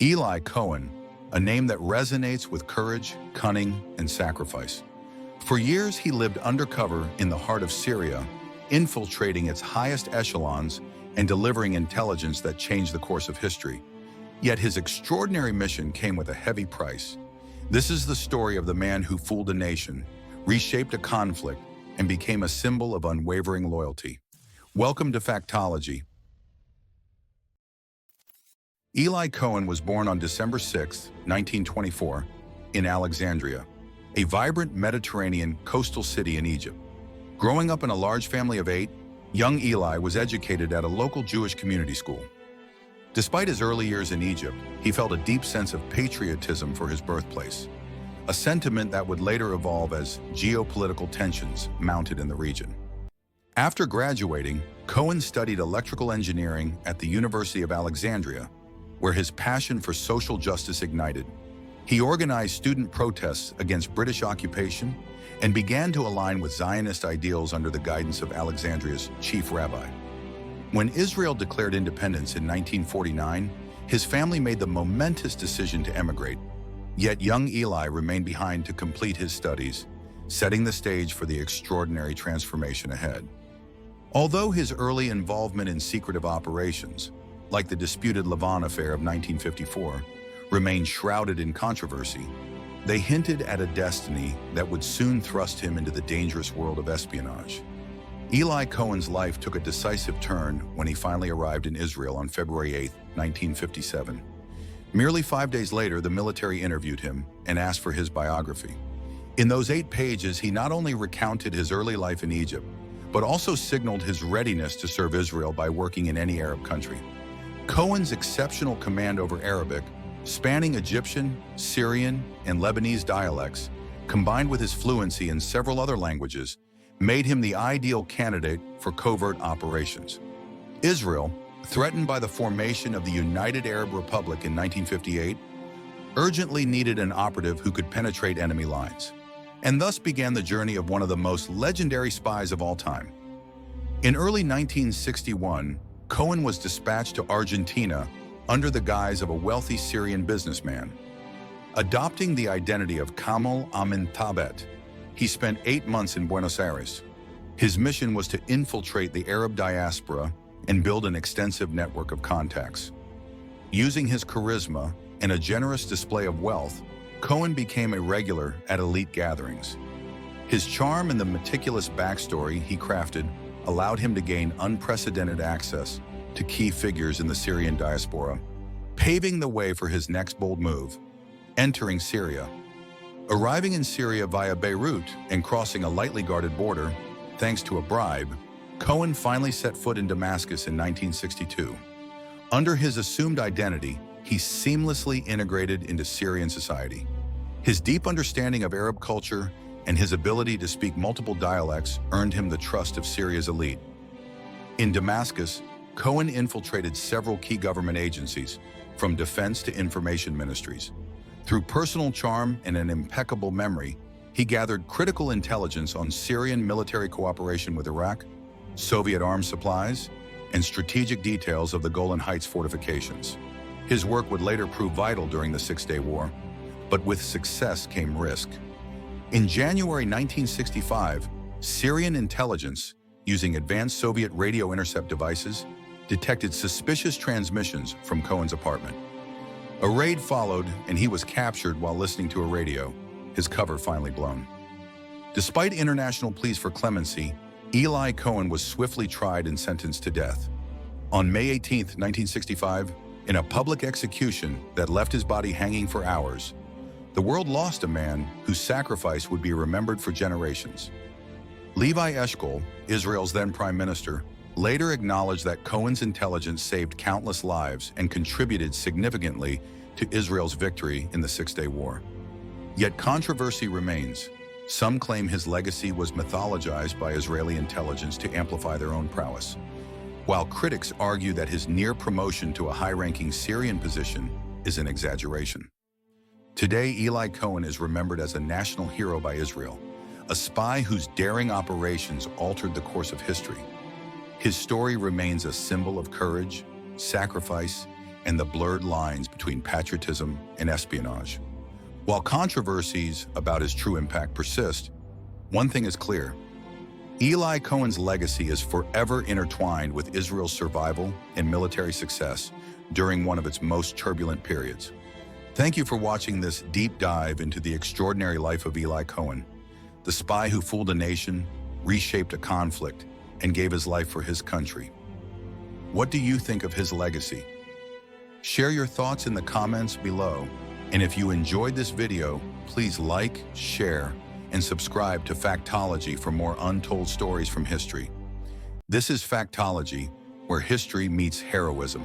Eli Cohen, a name that resonates with courage, cunning, and sacrifice. For years, he lived undercover in the heart of Syria, infiltrating its highest echelons and delivering intelligence that changed the course of history. Yet his extraordinary mission came with a heavy price. This is the story of the man who fooled a nation, reshaped a conflict, and became a symbol of unwavering loyalty. Welcome to Factology. Eli Cohen was born on December 6, 1924, in Alexandria, a vibrant Mediterranean coastal city in Egypt. Growing up in a large family of 8, young Eli was educated at a local Jewish community school. Despite his early years in Egypt, he felt a deep sense of patriotism for his birthplace, a sentiment that would later evolve as geopolitical tensions mounted in the region. After graduating, Cohen studied electrical engineering at the University of Alexandria, where his passion for social justice ignited. He organized student protests against British occupation and began to align with Zionist ideals under the guidance of Alexandria's chief rabbi. When Israel declared independence in 1949, his family made the momentous decision to emigrate. Yet young Eli remained behind to complete his studies, setting the stage for the extraordinary transformation ahead. Although his early involvement in secretive operations, like the disputed Lavon affair of 1954, remained shrouded in controversy, they hinted at a destiny that would soon thrust him into the dangerous world of espionage. Eli Cohen's life took a decisive turn when he finally arrived in Israel on February 8, 1957. Merely 5 days later, the military interviewed him and asked for his biography. In those 8 pages, he not only recounted his early life in Egypt, but also signaled his readiness to serve Israel by working in any Arab country. Cohen's exceptional command over Arabic, spanning Egyptian, Syrian, and Lebanese dialects, combined with his fluency in several other languages, made him the ideal candidate for covert operations. Israel, threatened by the formation of the United Arab Republic in 1958, urgently needed an operative who could penetrate enemy lines, and thus began the journey of one of the most legendary spies of all time. In early 1961, Cohen was dispatched to Argentina under the guise of a wealthy Syrian businessman. Adopting the identity of Kamel Amin Thaabet, he spent 8 months in Buenos Aires. His mission was to infiltrate the Arab diaspora and build an extensive network of contacts. Using his charisma and a generous display of wealth, Cohen became a regular at elite gatherings. His charm and the meticulous backstory he crafted allowed him to gain unprecedented access to key figures in the Syrian diaspora, paving the way for his next bold move, entering Syria. Arriving in Syria via Beirut and crossing a lightly guarded border, thanks to a bribe, Cohen finally set foot in Damascus in 1962. Under his assumed identity, he seamlessly integrated into Syrian society. His deep understanding of Arab culture and his ability to speak multiple dialects earned him the trust of Syria's elite. In Damascus, Cohen infiltrated several key government agencies, from defense to information ministries. Through personal charm and an impeccable memory, he gathered critical intelligence on Syrian military cooperation with Iraq, Soviet arms supplies, and strategic details of the Golan Heights fortifications. His work would later prove vital during the Six-Day War, but with success came risk. In January 1965, Syrian intelligence, using advanced Soviet radio intercept devices, detected suspicious transmissions from Cohen's apartment. A raid followed, and he was captured while listening to a radio, his cover finally blown. Despite international pleas for clemency, Eli Cohen was swiftly tried and sentenced to death. On May 18, 1965, in a public execution that left his body hanging for hours, the world lost a man whose sacrifice would be remembered for generations. Levi Eshkol, Israel's then prime minister, later acknowledged that Cohen's intelligence saved countless lives and contributed significantly to Israel's victory in the Six-Day War. Yet controversy remains. Some claim his legacy was mythologized by Israeli intelligence to amplify their own prowess, while critics argue that his near promotion to a high-ranking Syrian position is an exaggeration. Today, Eli Cohen is remembered as a national hero by Israel, a spy whose daring operations altered the course of history. His story remains a symbol of courage, sacrifice, and the blurred lines between patriotism and espionage. While controversies about his true impact persist, one thing is clear. Eli Cohen's legacy is forever intertwined with Israel's survival and military success during one of its most turbulent periods. Thank you for watching this deep dive into the extraordinary life of Eli Cohen, the spy who fooled a nation, reshaped a conflict, and gave his life for his country. What do you think of his legacy? Share your thoughts in the comments below, and if you enjoyed this video, please like, share, and subscribe to Factology for more untold stories from history. This is Factology, where history meets heroism.